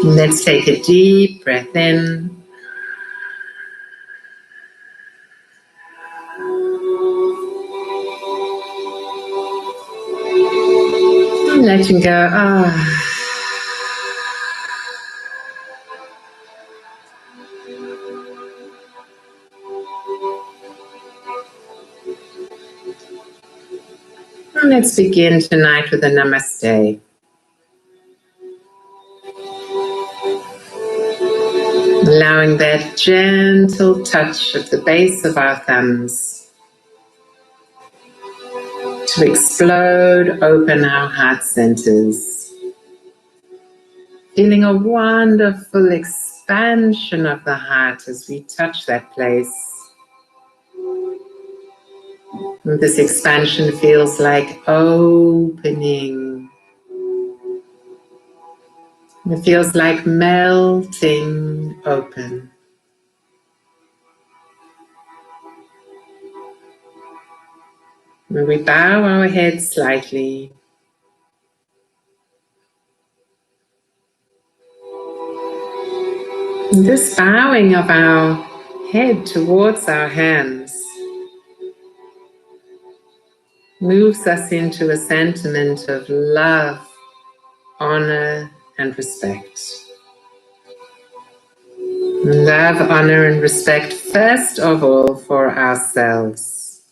Let's take a deep breath in. And letting go. And let's begin tonight with a Namaste. Allowing that gentle touch of the base of our thumbs to explode open our heart centers. Feeling a wonderful expansion of the heart as we touch that place. And this expansion feels like opening. It feels like melting open. When we bow our heads slightly, this bowing of our head towards our hands moves us into a sentiment of love, honor, and respect. Love, honor, and respect first of all for ourselves.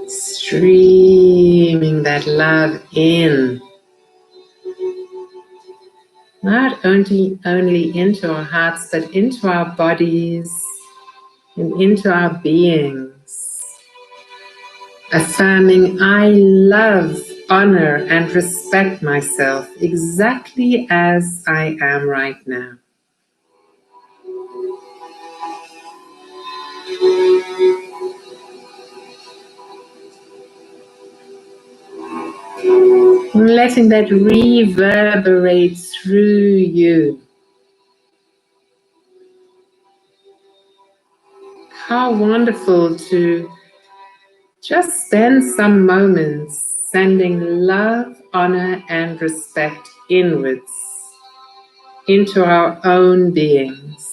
Streaming that love in, not only into our hearts, but into our bodies and into our beings. Affirming, I love, honor, and respect myself exactly as I am right now. Letting that reverberate through you. How wonderful to just spend some moments sending love, honor, and respect inwards into our own beings.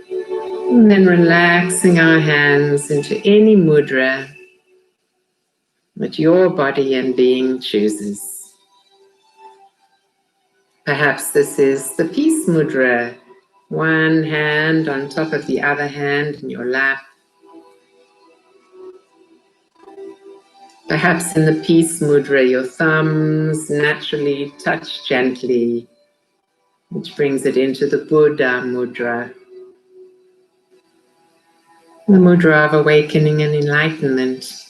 And then relaxing our hands into any mudra that your body and being chooses. Perhaps this is the peace mudra, one hand on top of the other hand in your lap. Perhaps in the peace mudra, your thumbs naturally touch gently, which brings it into the Buddha mudra, the mudra of awakening and enlightenment.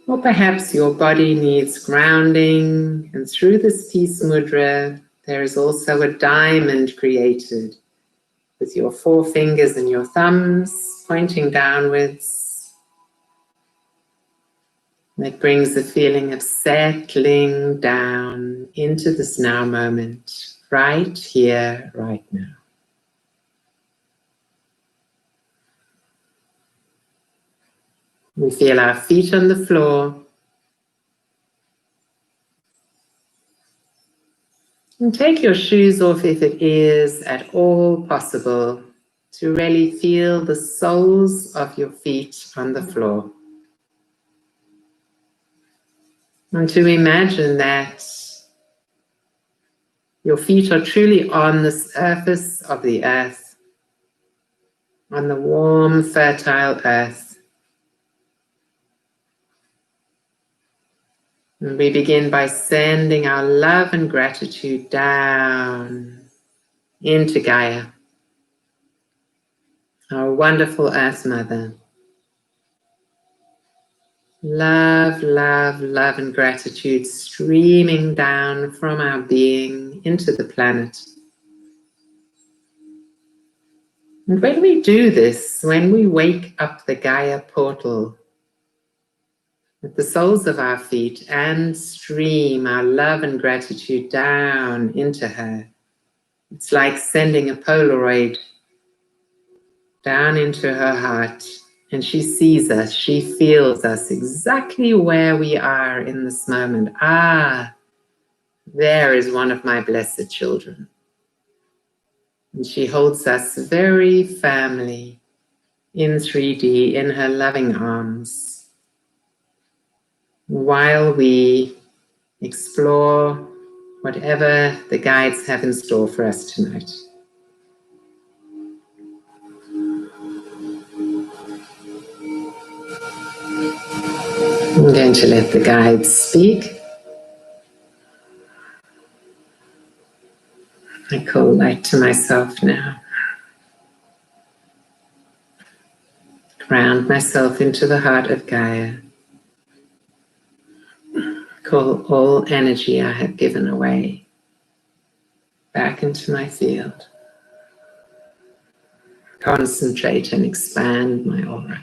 Or perhaps your body needs grounding, and through this peace mudra, there is also a diamond created with your forefingers and your thumbs pointing downwards. That brings the feeling of settling down into this now moment, right here, right now. We feel our feet on the floor. And take your shoes off if it is at all possible to really feel the soles of your feet on the floor. And to imagine that your feet are truly on the surface of the earth, on the warm, fertile earth. And we begin by sending our love and gratitude down into Gaia, our wonderful Earth Mother. Love, love, love and gratitude streaming down from our being into the planet. And when we do this, when we wake up the Gaia portal at the soles of our feet and stream our love and gratitude down into her, it's like sending a Polaroid down into her heart And she sees us, she feels us exactly where we are in this moment. Ah, there is one of my blessed children. And she holds us very firmly in 3D in her loving arms while we explore whatever the guides have in store for us tonight. I'm going to let the guides speak. I call light to myself now. Ground myself into the heart of Gaia. Call all energy I have given away back into my field. Concentrate and expand my aura.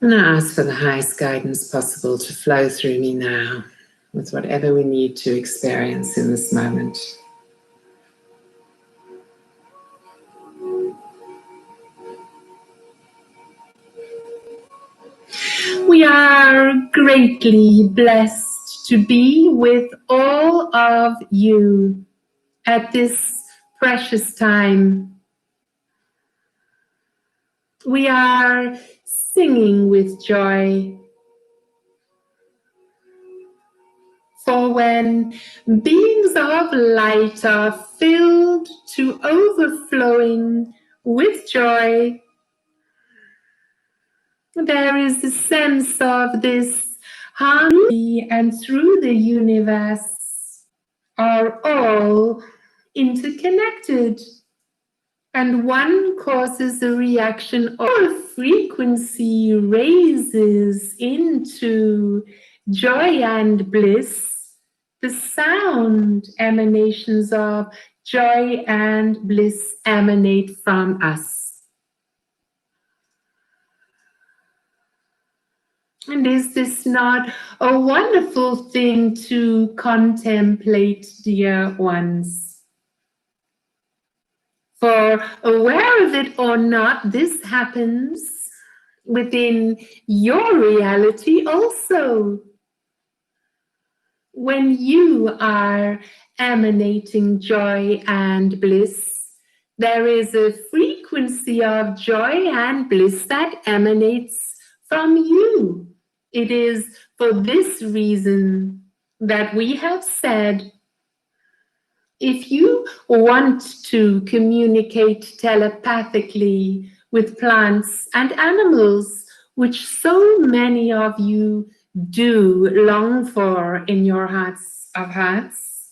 And I ask for the highest guidance possible to flow through me now with whatever we need to experience in this moment. We are greatly blessed to be with all of you at this precious time. We are singing with joy. For when beings of light are filled to overflowing with joy, there is a sense of this harmony, and through the universe are all interconnected. And one causes a reaction, or frequency raises into joy and bliss. The sound emanations of joy and bliss emanate from us. And is this not a wonderful thing to contemplate, dear ones? For aware of it or not, this happens within your reality also. When you are emanating joy and bliss, there is a frequency of joy and bliss that emanates from you. It is for this reason that we have said, if you want to communicate telepathically with plants and animals, which so many of you do long for in your hearts of hearts,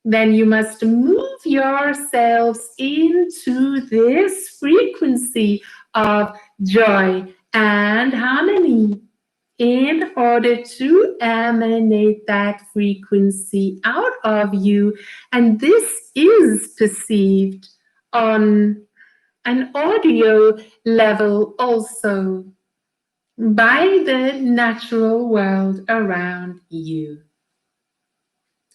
then you must move yourselves into this frequency of joy and harmony in order to emanate that frequency out of you. And this is perceived on an audio level also by the natural world around you.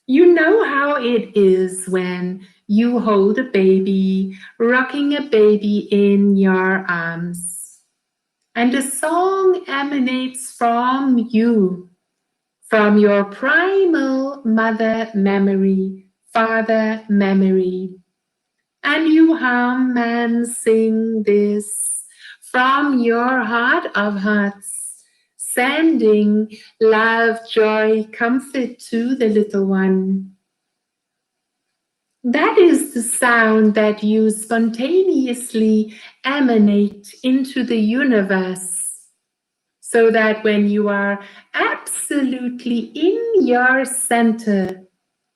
You know how it is when you hold a baby, rocking a baby in your arms. And a song emanates from you, from your primal mother memory, father memory. And you hum and sing this from your heart of hearts, sending love, joy, comfort to the little one. That is the sound that you spontaneously emanate into the universe, so that when you are absolutely in your center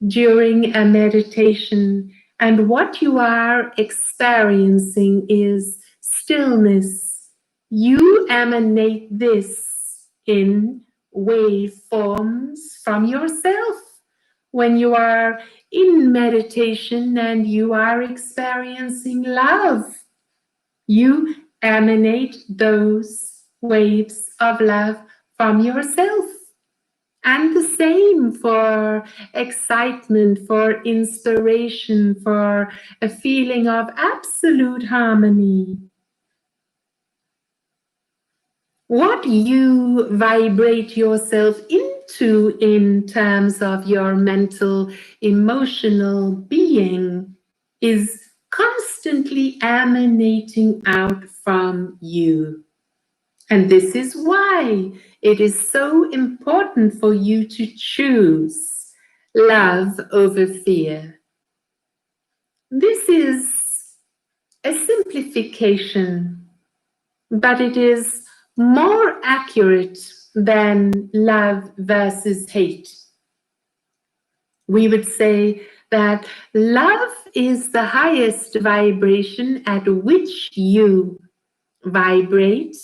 during a meditation and what you are experiencing is stillness, you emanate this in waveforms from yourself. When you are in meditation and you are experiencing love, you emanate those waves of love from yourself. And the same for excitement, for inspiration, for a feeling of absolute harmony. What you vibrate yourself into in terms of your mental, emotional being is constantly emanating out from you. And this is why it is so important for you to choose love over fear. This is a simplification, but it is more accurate than love versus hate. We would say that love is the highest vibration at which you vibrate,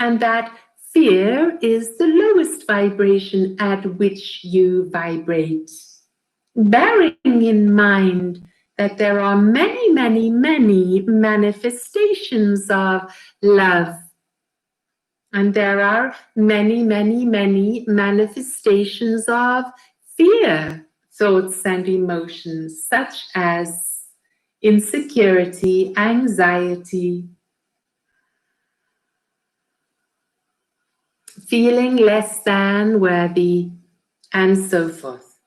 and that fear is the lowest vibration at which you vibrate. Bearing in mind that there are many, many, many manifestations of love. And there are many, many, many manifestations of fear, thoughts and emotions, such as insecurity, anxiety, feeling less than worthy, and so forth.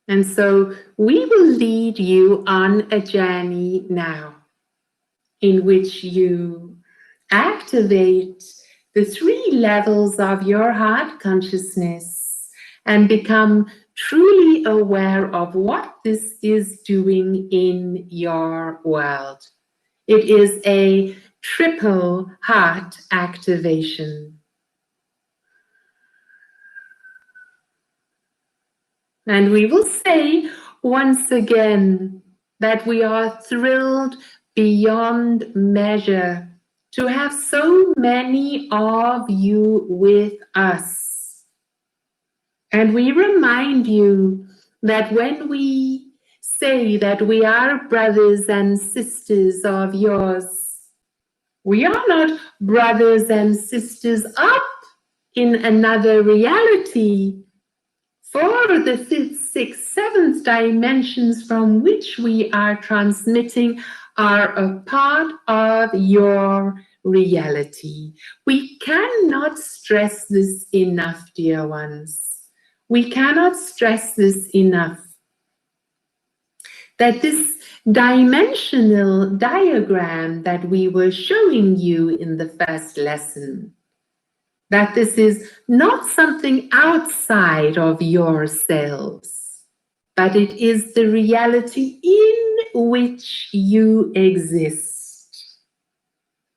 And so we will lead you on a journey now in which you activate the 3 levels of your heart consciousness and become truly aware of what this is doing in your world. It is a triple heart activation. And we will say once again that we are thrilled beyond measure to have so many of you with us. And we remind you that when we say that we are brothers and sisters of yours, we are not brothers and sisters up in another reality. For the 5th, 6th, 7th dimensions from which we are transmitting are a part of your reality. We cannot stress this enough, dear ones. We cannot stress this enough. That this dimensional diagram that we were showing you in the first lesson, that this is not something outside of yourselves, but it is the reality in which you exist.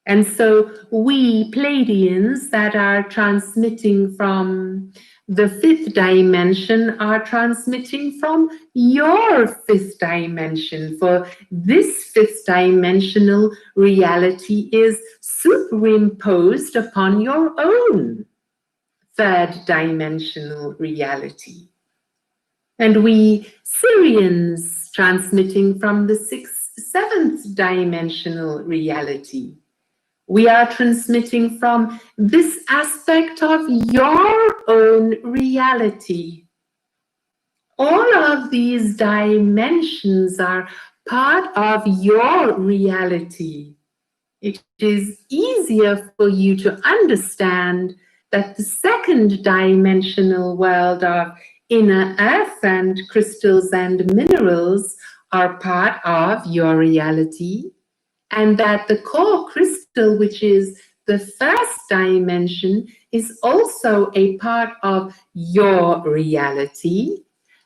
And so we Pleiadians that are transmitting from the 5th dimension are transmitting from your 5th dimension, for this 5th dimensional reality is superimposed upon your own 3rd dimensional reality. And we Syrians transmitting from the 6th, 7th dimensional reality. We are transmitting from this aspect of your own reality. All of these dimensions are part of your reality. It is easier for you to understand that the 2nd dimensional world of inner earth and crystals and minerals are part of your reality, and that the core crystal, which is the 1st dimension, is also a part of your reality,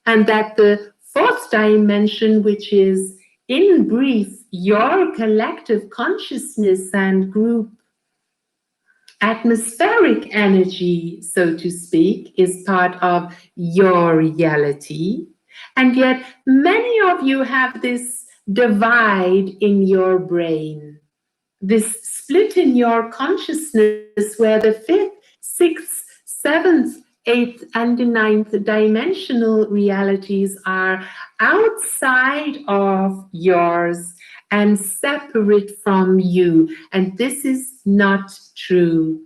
and that the 4th dimension, which is in brief your collective consciousness and group atmospheric energy, so to speak, is part of your reality. And yet many of you have this divide in your brain, this split in your consciousness where the 5th, 6th, 7th, 8th, and the 9th dimensional realities are outside of yours and separate from you. And this is not true.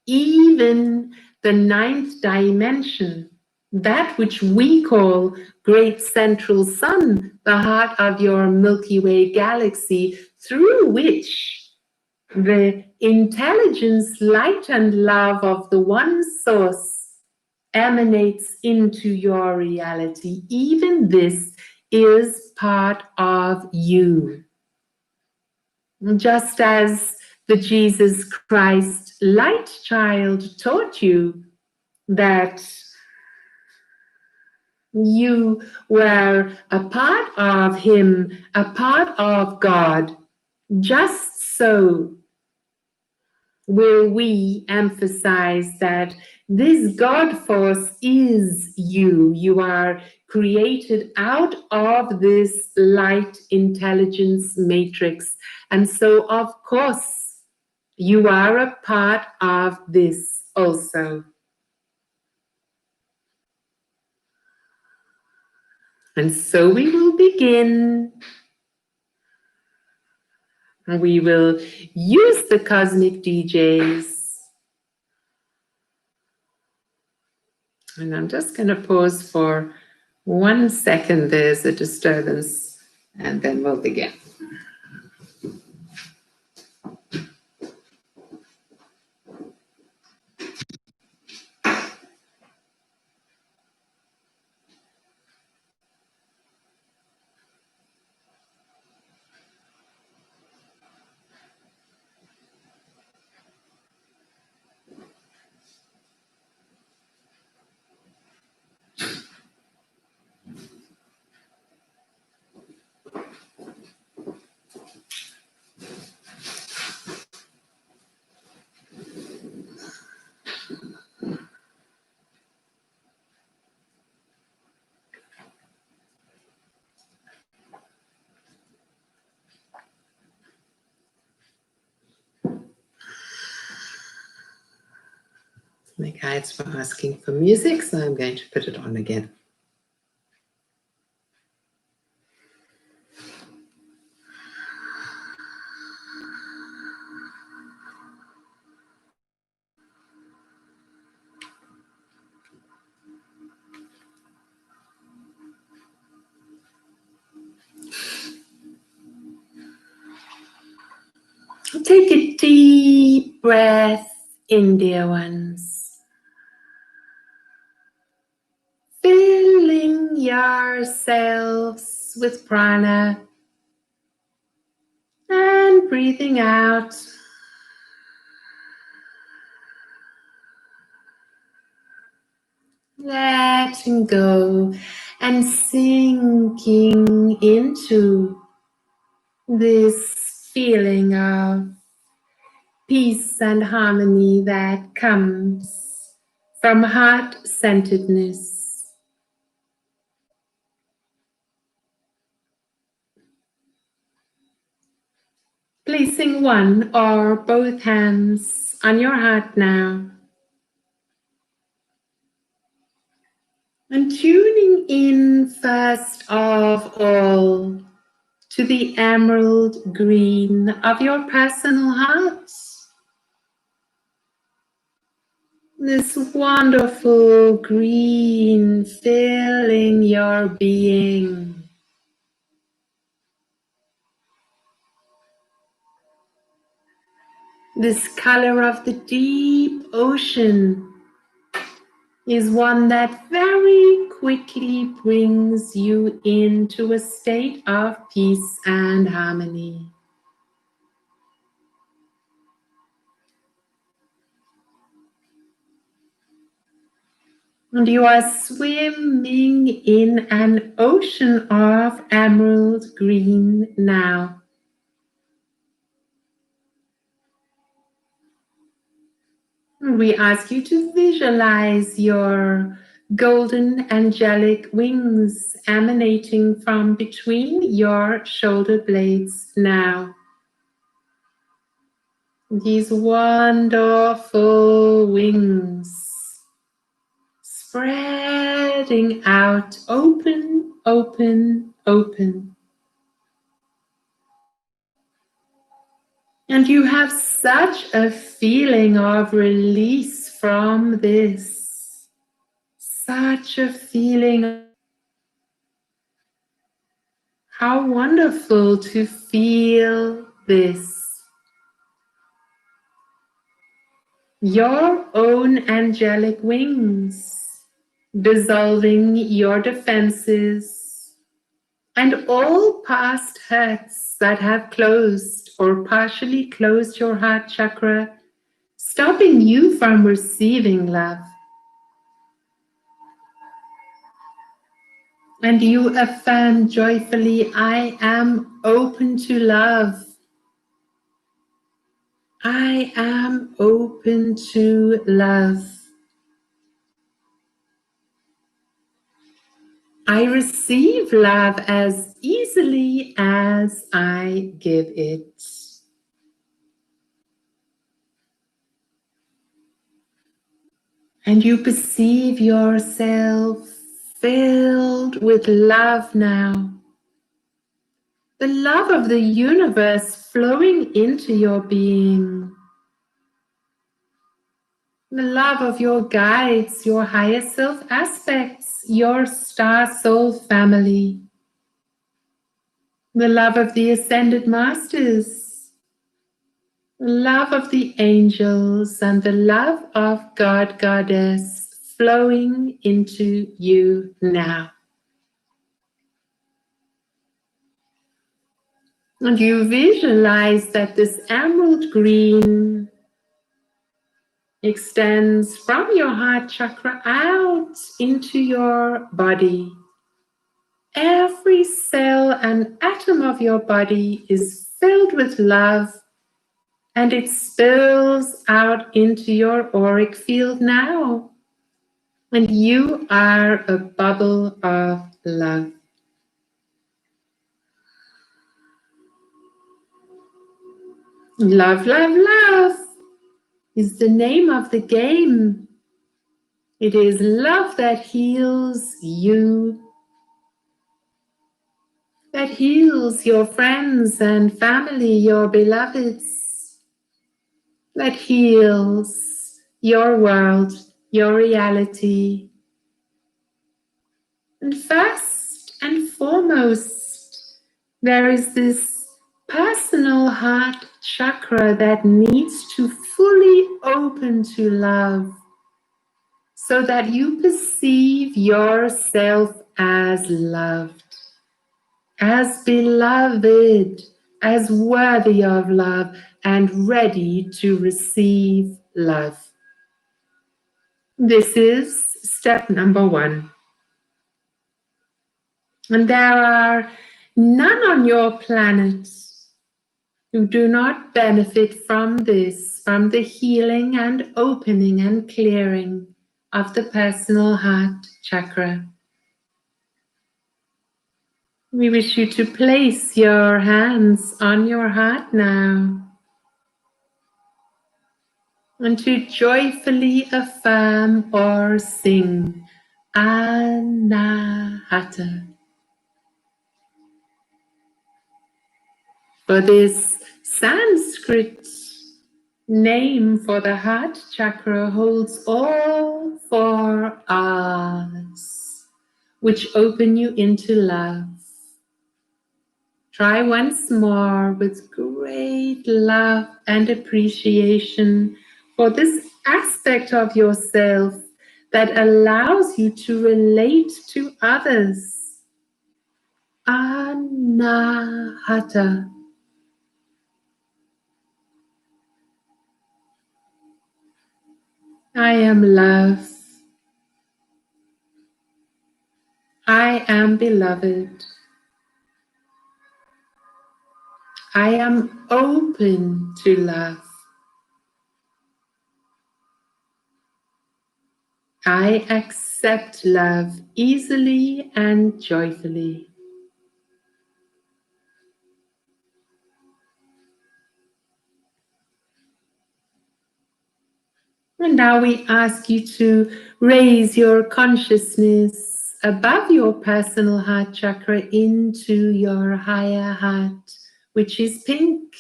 Even the ninth dimension, that which we call Great Central Sun, the heart of your Milky Way galaxy, through which the intelligence, light, and love of the one source emanates into your reality. Even this is part of you. Just as the Jesus Christ light child taught you that you were a part of him, a part of God, just so will we emphasize that this God force is you. You are created out of this light intelligence matrix. And so, of course, you are a part of this also. And so we will begin. We will use the cosmic DJs. And I'm just going to pause for 1 second. There's a disturbance, and then we'll begin. My guides were asking for music, so I'm going to put it on again. Take a deep breath in, dear ones. Filling yourselves with prana and breathing out. Letting go and sinking into this feeling of peace and harmony that comes from heart-centeredness. Placing one or both hands on your heart now. And tuning in first of all to the emerald green of your personal heart. This wonderful green filling your being. This color of the deep ocean is one that very quickly brings you into a state of peace and harmony. And you are swimming in an ocean of emerald green now. And we ask you to visualize your golden angelic wings emanating from between your shoulder blades now. These wonderful wings spreading out, open, open, open. And you have such a feeling of release from this. Such a feeling. How wonderful to feel this. Your own angelic wings, dissolving your defenses and all past hurts that have closed or partially closed your heart chakra, stopping you from receiving love. And you affirm joyfully, I am open to love. I am open to love. I receive love as easily as I give it. And you perceive yourself filled with love now. The love of the universe flowing into your being. The love of your guides, your higher self aspects, your star soul family. The love of the ascended masters. The love of the angels and the love of God, Goddess flowing into you now. And you visualize that this emerald green extends from your heart chakra out into your body. Every cell and atom of your body is filled with love, and it spills out into your auric field now. And you are a bubble of love. Love, love, love is the name of the game. It is love that heals you, that heals your friends and family, your beloveds, that heals your world, your reality. And first and foremost, there is this personal heart chakra that needs to fully open to love so that you perceive yourself as loved, as beloved, as worthy of love, and ready to receive love. This is step number 1. And there are none on your planet who do not benefit from this, from the healing and opening and clearing of the personal heart chakra. We wish you to place your hands on your heart now and to joyfully affirm or sing Anahata. For this Sanskrit name for the heart chakra holds all 4 R's, which open you into love. Try once more with great love and appreciation for this aspect of yourself that allows you to relate to others. Anahata. I am love. I am beloved. I am open to love. I accept love easily and joyfully. And now we ask you to raise your consciousness above your personal heart chakra into your higher heart, which is pink.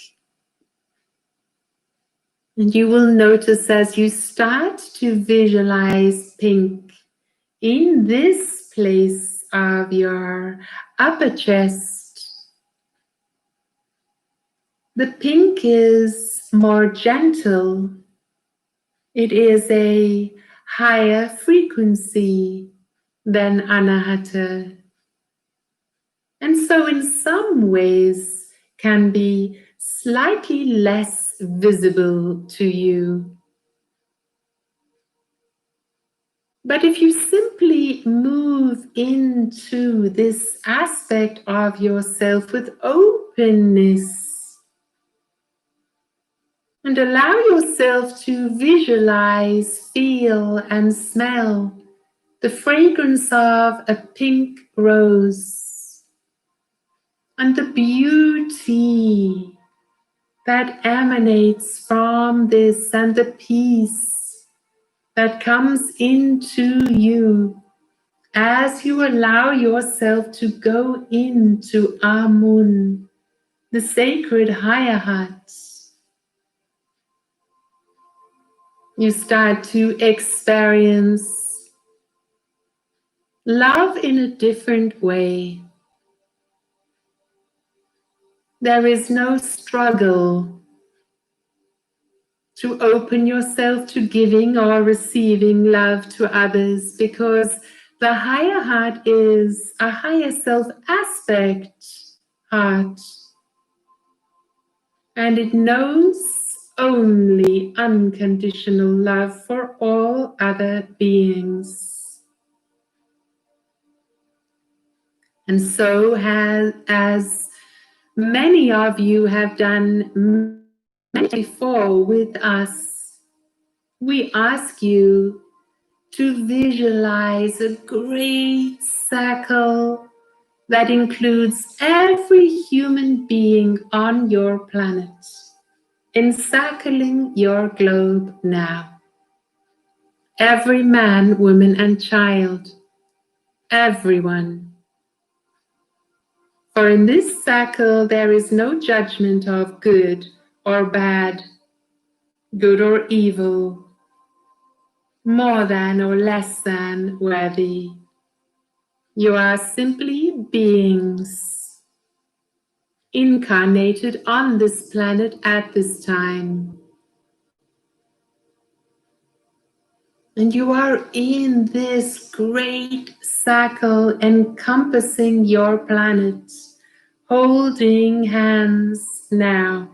And you will notice as you start to visualize pink in this place of your upper chest, the pink is more gentle. It is a higher frequency than Anahata. And so in some ways can be slightly less visible to you. But if you simply move into this aspect of yourself with openness and allow yourself to visualize, feel, and smell the fragrance of a pink rose and the beauty that emanates from this and the peace that comes into you as you allow yourself to go into Amun, the sacred higher heart. You start to experience love in a different way. There is no struggle to open yourself to giving or receiving love to others, because the higher heart is a higher self aspect heart, and it knows only unconditional love for all other beings. And so as many of you have done before with us, we ask you to visualize a great circle that includes every human being on your planet, encircling your globe now. Every man, woman, and child, everyone. For in this circle there is no judgment of good or bad, good or evil, more than or less than worthy. You are simply beings incarnated on this planet at this time. And you are in this great circle encompassing your planet, holding hands now.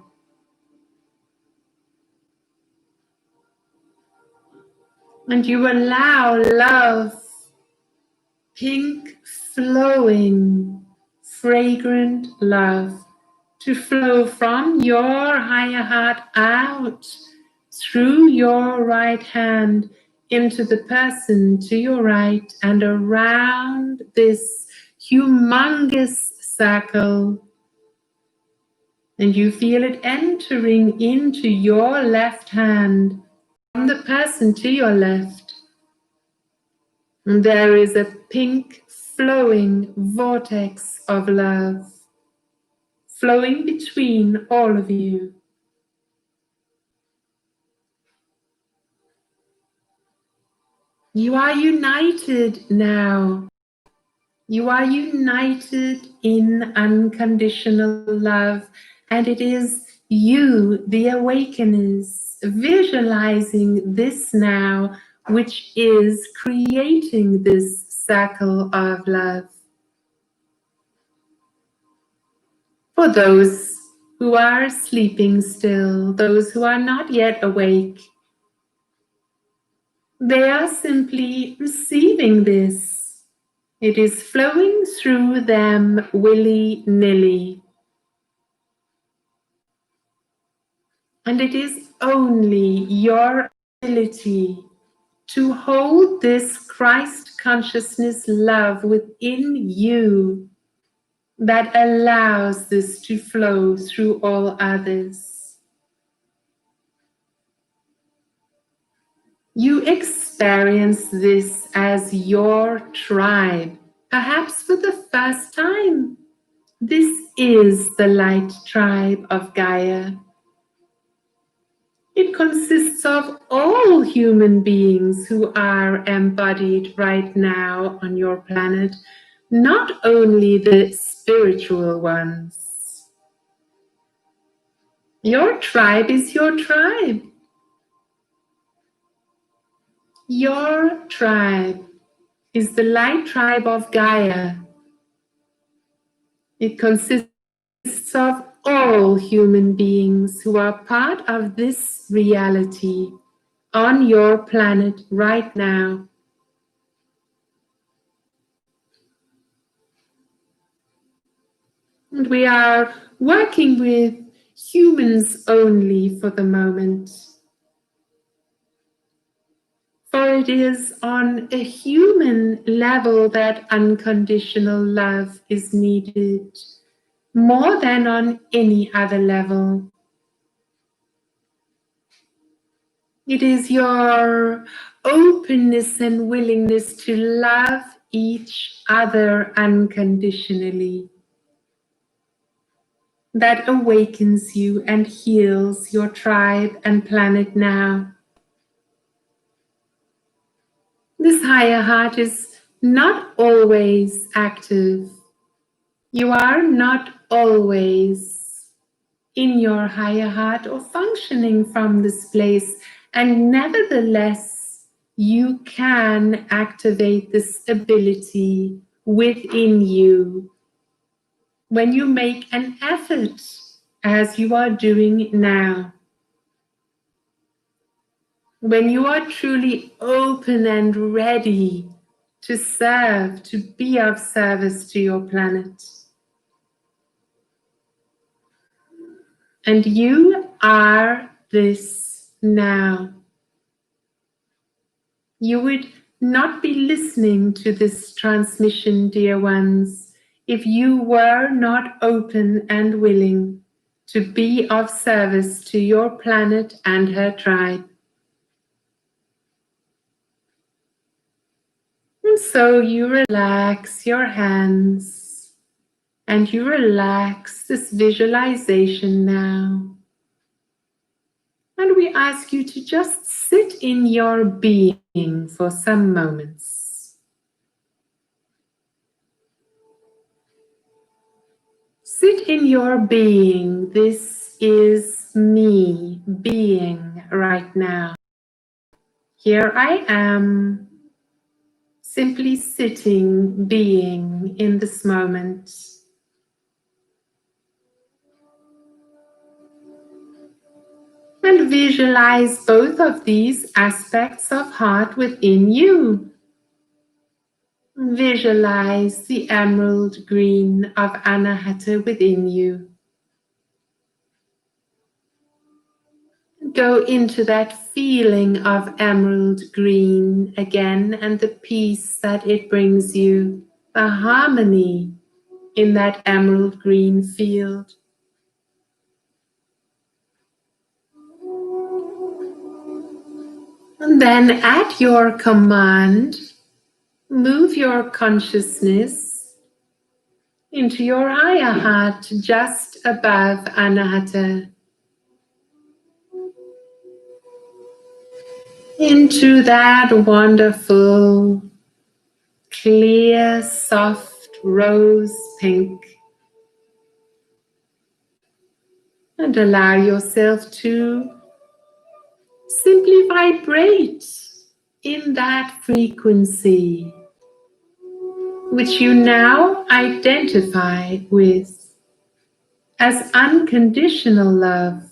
And you allow love, pink, flowing, fragrant love, to flow from your higher heart out through your right hand into the person to your right and around this humongous circle. And you feel it entering into your left hand from the person to your left. And there is a pink flowing vortex of love flowing between all of you. You are united now. You are united in unconditional love, and it is you, the awakeners, visualizing this now, which is creating this circle of love. For those who are sleeping still, those who are not yet awake, they are simply receiving this. It is flowing through them willy-nilly. And it is only your ability to hold this Christ consciousness love within you that allows this to flow through all others. You experience this as your tribe, perhaps for the first time. This is the light tribe of Gaia. It consists of all human beings who are embodied right now on your planet, not only the spiritual ones. Your tribe is your tribe. Your tribe is the light tribe of Gaia. It consists of all human beings who are part of this reality on your planet right now. And we are working with humans only for the moment. For it is on a human level that unconditional love is needed, more than on any other level. It is your openness and willingness to love each other unconditionally that awakens you and heals your tribe and planet now. This higher heart is not always active. You are not always in your higher heart or functioning from this place, and nevertheless, you can activate this ability within you when you make an effort, as you are doing now. When you are truly open and ready to serve, to be of service to your planet. And you are this now. You would not be listening to this transmission, dear ones, if you were not open and willing to be of service to your planet and her tribe. And so you relax your hands and you relax this visualization now. And we ask you to just sit in your being for some moments. Sit in your being. This is me being right now. Here I am, simply sitting, being in this moment. And visualize both of these aspects of heart within you. Visualize the emerald green of Anahata within you. Go into that feeling of emerald green again and the peace that it brings you, the harmony in that emerald green field. And then at your command, move your consciousness into your higher heart just above Anahata. Into that wonderful, clear, soft rose pink. And allow yourself to simply vibrate in that frequency, which you now identify with as unconditional love.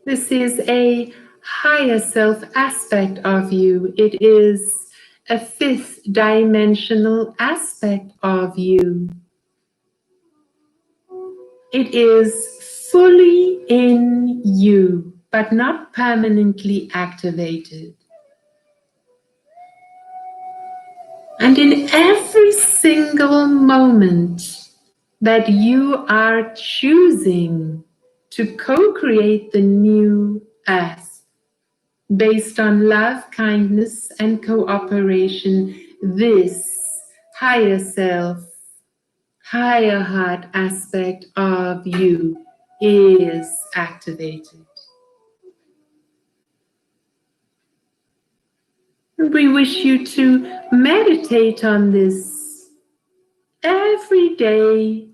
This is a higher self aspect of you. It is a fifth dimensional aspect of you. It is fully in you, but not permanently activated. And in every single moment that you are choosing to co-create the new earth based on love, kindness, and cooperation, this higher self, higher heart aspect of you is activated. And we wish you to meditate on this every day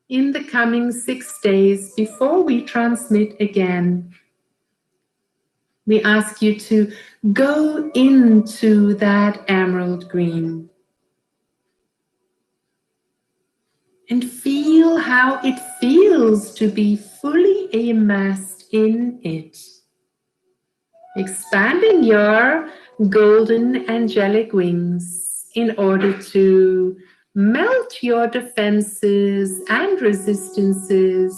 in the coming 6 days before we transmit again. We ask you to go into that emerald green and feel how it feels to be fully immersed in it. Expanding your golden angelic wings in order to melt your defenses and resistances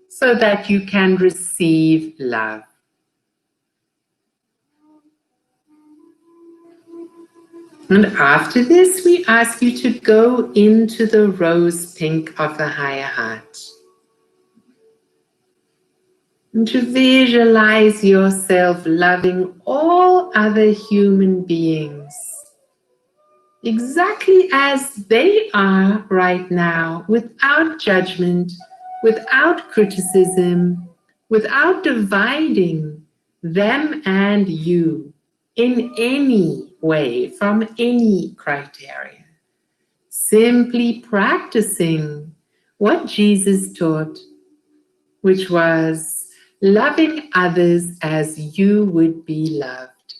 so that you can receive love. And after this, we ask you to go into the rose pink of the higher heart. And to visualize yourself loving all other human beings exactly as they are right now, without judgment, without criticism, without dividing them and you in any way, from any criteria. Simply practicing what Jesus taught, which was loving others as you would be loved,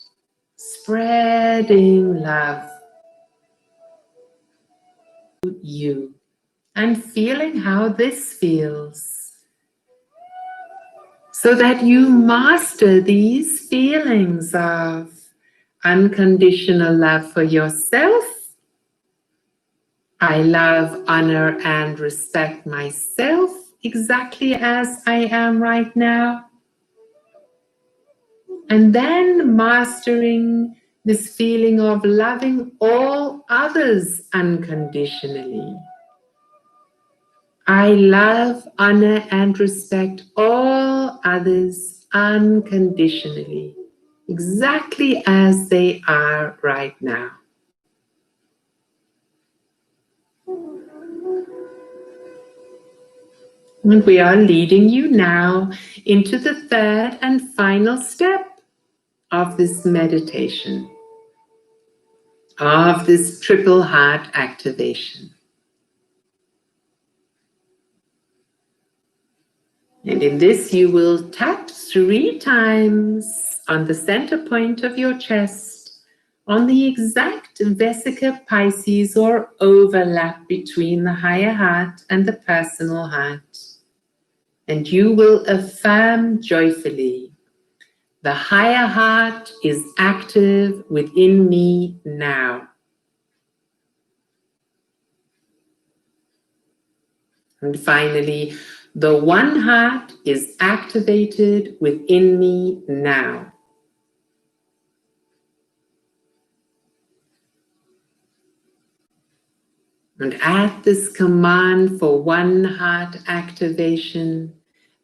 spreading love to you, and feeling how this feels, so that you master these feelings of unconditional love for yourself. I love, honor, and respect myself exactly as I am right now. And then mastering this feeling of loving all others unconditionally. I love, honor, and respect all others unconditionally, exactly as they are right now. And we are leading you now into the third and final step of this meditation, of this triple heart activation. And in this, you will tap 3 times on the center point of your chest, on the exact Vesica Pisces or overlap between the higher heart and the personal heart. And you will affirm joyfully, the higher heart is active within me now. And finally, the one heart is activated within me now. And at this command for one heart activation,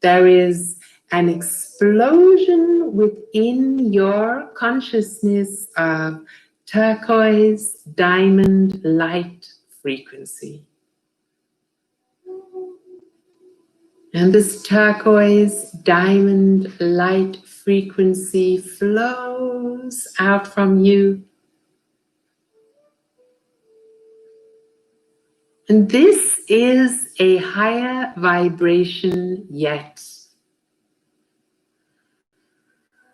there is an explosion within your consciousness of turquoise diamond light frequency. And this turquoise diamond light frequency flows out from you. And this is a higher vibration yet.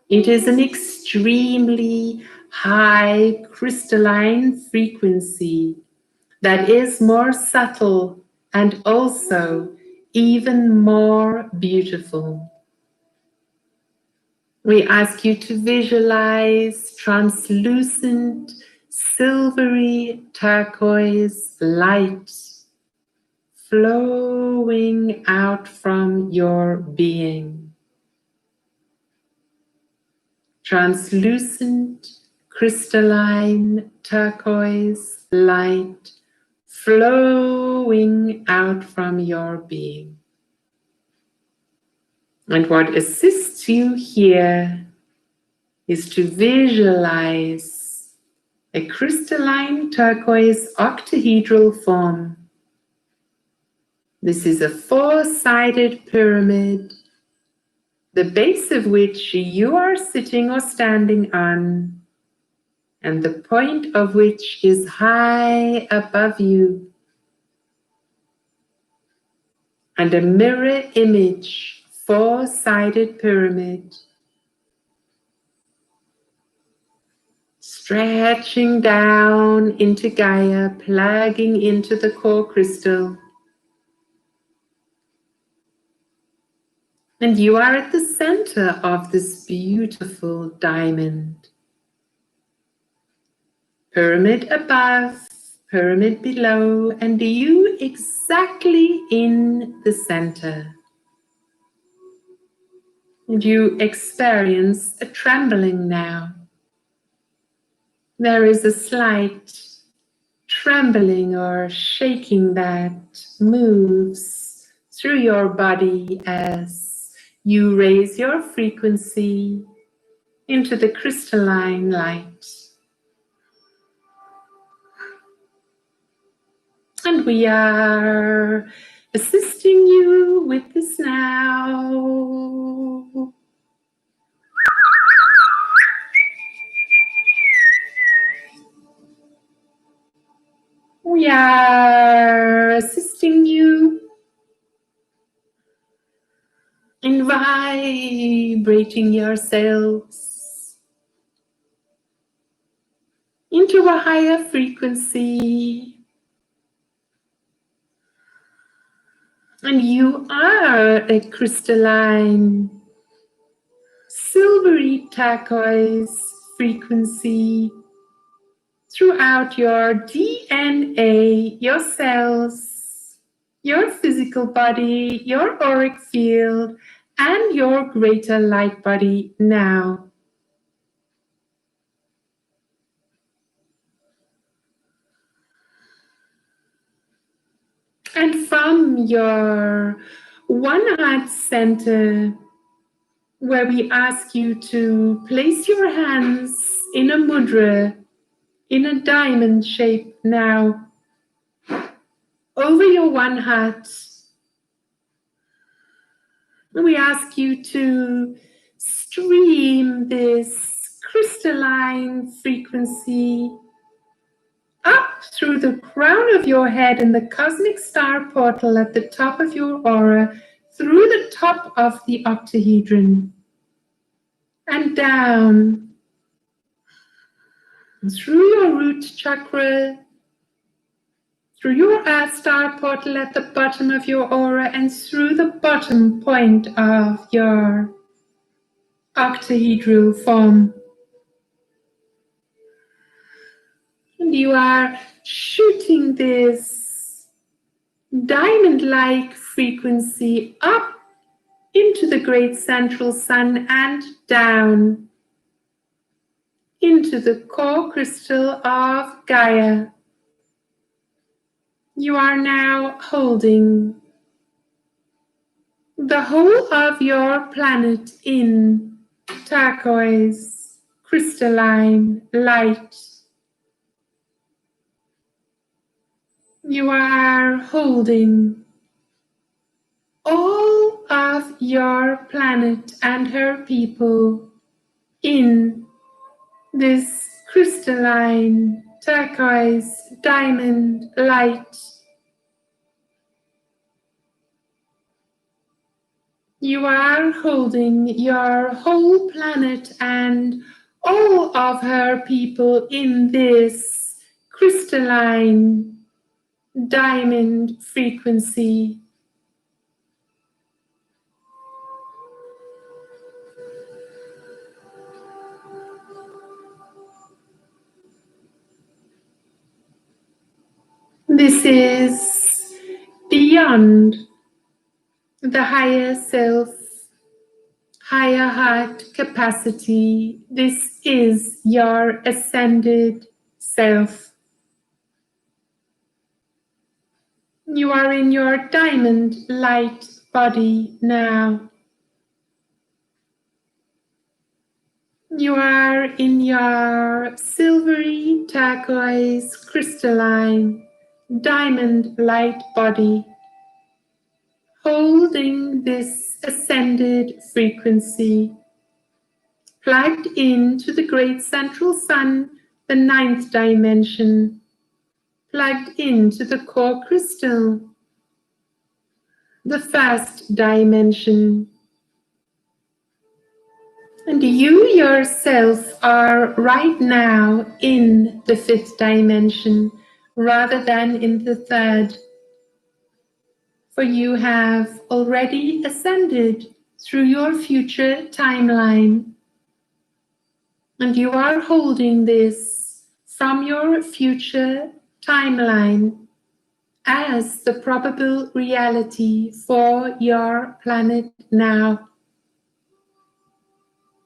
It is an extremely high crystalline frequency that is more subtle and also even more beautiful. We ask you to visualize translucent, silvery turquoise light flowing out from your being. Translucent, crystalline, turquoise light flowing out from your being. And what assists you here is to visualize a crystalline turquoise octahedral form This is a four-sided pyramid, the base of which you are sitting or standing on, and the point of which is high above you. And a mirror image, four-sided pyramid, stretching down into Gaia, plugging into the core crystal. And you are at the center of this beautiful diamond. Pyramid above, pyramid below, and you exactly in the center. And you experience a trembling now. There is a slight trembling or shaking that moves through your body as you raise your frequency into the crystalline light. And we are assisting you with this now. We are assisting you in vibrating yourselves into a higher frequency. And you are a crystalline, silvery turquoise frequency throughout your DNA, your cells, your physical body, your auric field, and your greater light body now. And from your one heart center, where we ask you to place your hands in a mudra, in a diamond shape now, over your one heart. We ask you to stream this crystalline frequency up through the crown of your head and the cosmic star portal at the top of your aura, through the top of the octahedron, and down through your root chakra, through your earth star portal at the bottom of your aura, and through the bottom point of your octahedral form. And you are shooting this diamond-like frequency up into the great central sun and down into the core crystal of Gaia. You are now holding the whole of your planet in turquoise, crystalline light. You are holding all of your planet and her people in this crystalline, turquoise, diamond light. You are holding your whole planet and all of her people in this crystalline, diamond frequency. This is beyond the higher self, higher heart capacity. This is your ascended self. You are in your diamond light body now. You are in your silvery, turquoise, crystalline, diamond light body. holding this ascended frequency, plugged into the great central sun, the 9th dimension, plugged into the core crystal, the 1st dimension. And you yourself are right now in the 5th dimension rather than in the 3rd. For you have already ascended through your future timeline. And you are holding this from your future timeline as the probable reality for your planet now.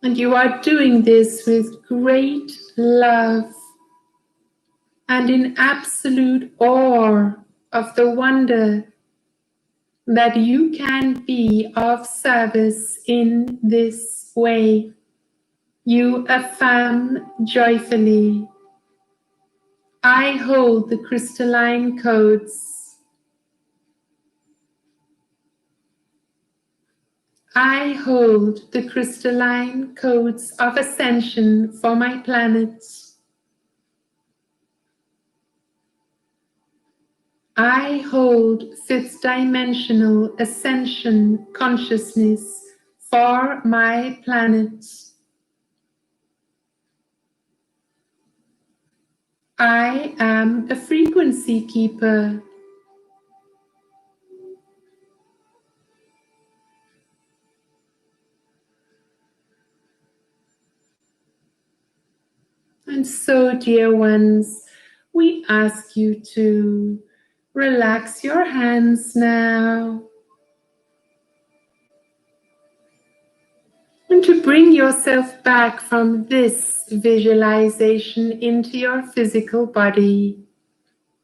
And you are doing this with great love and in absolute awe of the wonder that you can be of service in this way. You affirm joyfully, I hold the crystalline codes. I hold the crystalline codes of ascension for my planet. I hold 5th dimensional ascension consciousness for my planet. I am a frequency keeper. And so, dear ones, we ask you to relax your hands now and to bring yourself back from this visualization into your physical body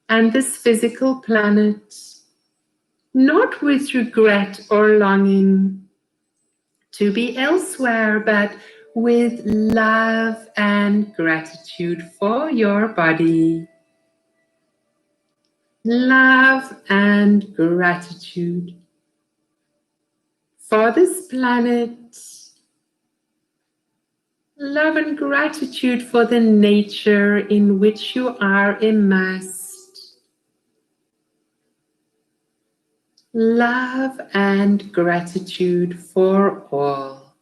and this physical planet, not with regret or longing to be elsewhere, but with love and gratitude for your body. Love and gratitude for this planet. Love and gratitude for the nature in which you are immersed. Love and gratitude for all.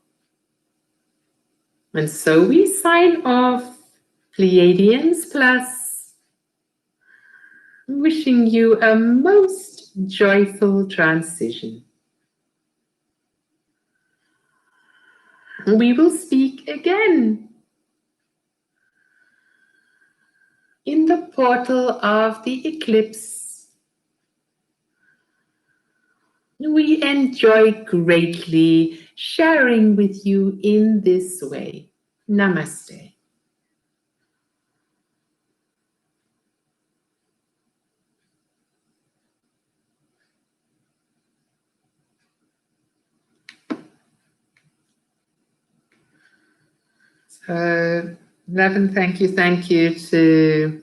And so we sign off, Pleiadians Plus, wishing you a most joyful transition. We will speak again in the portal of the eclipse. We enjoy greatly sharing with you in this way. Namaste. Love and thank you to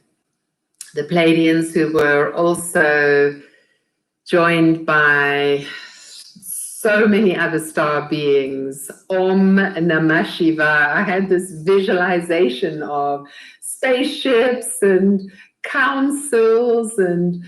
the Pleiadians who were also joined by so many other star beings. Om Namah Shiva. I had this visualization of spaceships and councils and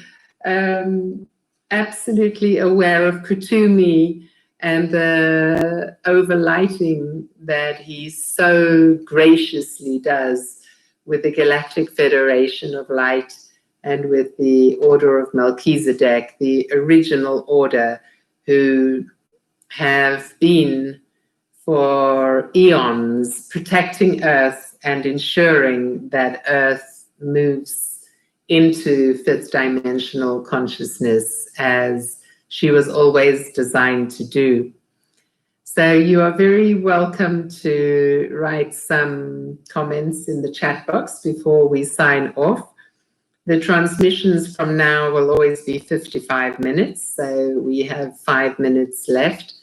absolutely aware of Kutumi and the overlighting that he so graciously does with the Galactic Federation of Light and with the Order of Melchizedek, the original order, who have been for eons protecting Earth and ensuring that Earth moves into 5th dimensional consciousness as she was always designed to do. So you are very welcome to write some comments in the chat box before we sign off. The transmissions from now will always be 55 minutes, so we have 5 minutes left.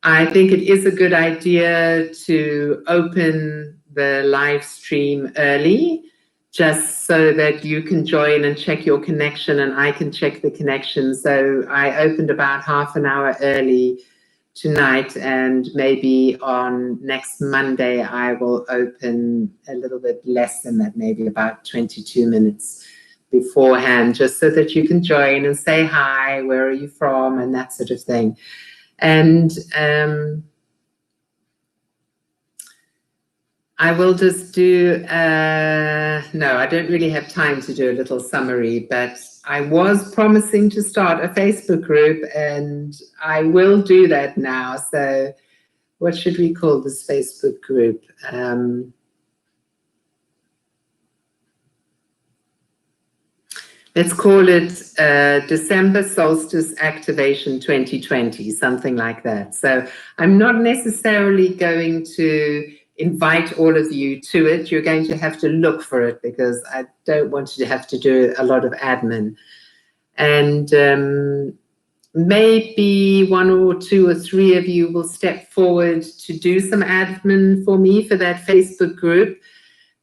I think it is a good idea to open the live stream early just so that you can join and check your connection and I can check the connection. So I opened about half an hour early tonight, and maybe on next Monday I will open a little bit less than that, maybe about 22 minutes beforehand, just so that you can join and say hi, where are you from, and that sort of thing. And I will just do, no, I don't really have time to do a little summary, but I was promising to start a Facebook group, and I will do that now. So what should we call this Facebook group? Let's call it December Solstice Activation 2020, something like that. So I'm not necessarily going to invite all of you to it. You're going to have to look for it, because I don't want you to have to do a lot of admin. And maybe 1 or 2 or 3 of you will step forward to do some admin for me for that Facebook group,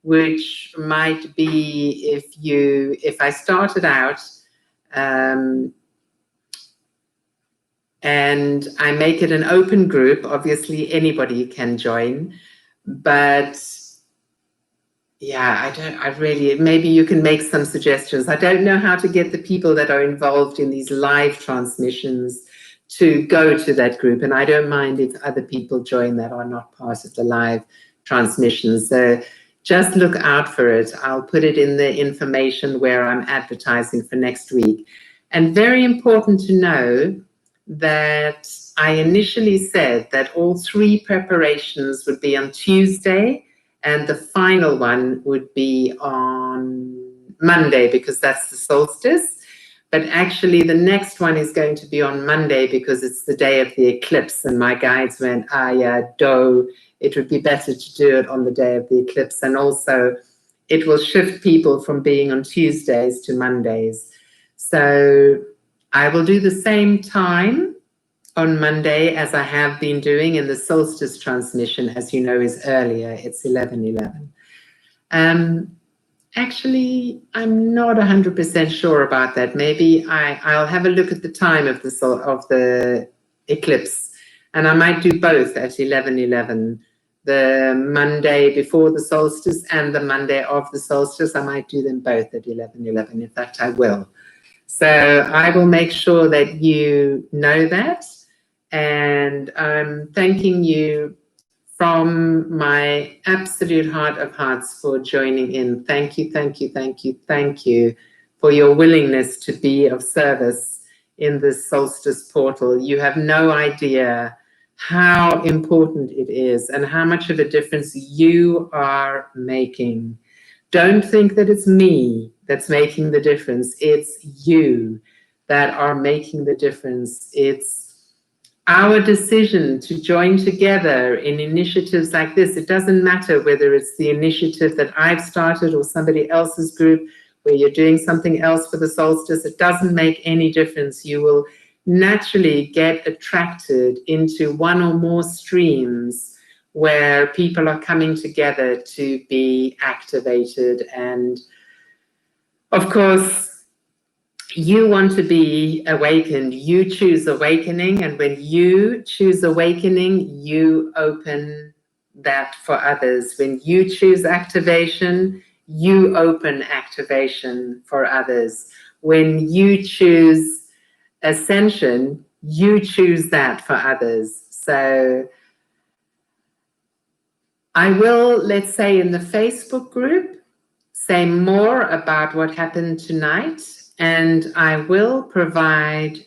which might be if I started out and I make it an open group, obviously anybody can join, but yeah, maybe you can make some suggestions. I don't know how to get the people that are involved in these live transmissions to go to that group, and I don't mind if other people join that are not part of the live transmissions. So just look out for it. I'll put it in the information where I'm advertising for next week. And very important to know that I initially said that all 3 preparations would be on Tuesday, and the final one would be on Monday, because that's the solstice. But actually the next one is going to be on Monday, because it's the day of the eclipse, and my guides went, it would be better to do it on the day of the eclipse. And also it will shift people from being on Tuesdays to Mondays. So I will do the same time on Monday as I have been doing, in the solstice transmission, as you know, is earlier. It's 11:11. Actually, I'm not 100% sure about that. Maybe I'll have a look at the time of the eclipse, and I might do both at 11:11. The Monday before the solstice and the Monday of the solstice, I might do them both at 11:11. In fact, I will. So I will make sure that you know that. And I'm thanking you from my absolute heart of hearts for joining in. Thank you, thank you, thank you, thank you for your willingness to be of service in this solstice portal. You have no idea how important it is and how much of a difference you are making. Don't think that it's me that's making the difference. It's you that are making the difference. It's our decision to join together in initiatives like this. It doesn't matter whether it's the initiative that I've started or somebody else's group where you're doing something else for the solstice. It doesn't make any difference. You will naturally get attracted into one or more streams where people are coming together to be activated. And of course, you want to be awakened. You choose awakening, and when you choose awakening, you open that for others. When you choose activation, you open activation for others. When you choose ascension, you choose that for others. So I will, let's say, in the Facebook group, say more about what happened tonight, and I will provide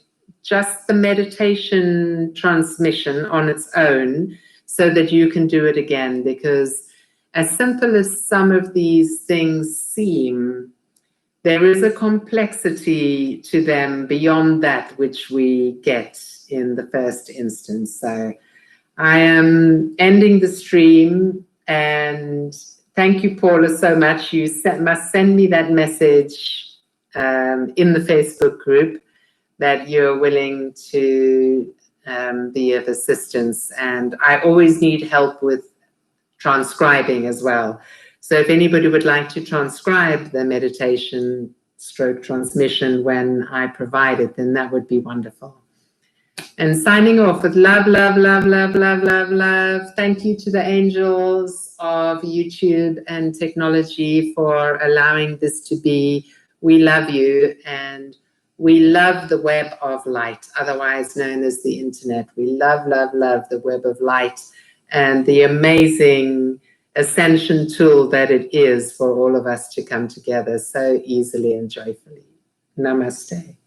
just the meditation transmission on its own so that you can do it again, because as simple as some of these things seem, there is a complexity to them beyond that which we get in the first instance. So I am ending the stream, and thank you, Paula, so much. You must send me that message in the Facebook group that you're willing to be of assistance. And I always need help with transcribing as well. So if anybody would like to transcribe the meditation stroke transmission when I provide it, then that would be wonderful. And signing off with love, love, love, love, love, love, love. Thank you to the angels of YouTube and technology for allowing this to be. We love you, and we love the web of light, otherwise known as the internet. We love, love, love the web of light and the amazing ascension tool that it is for all of us to come together so easily and joyfully. Namaste.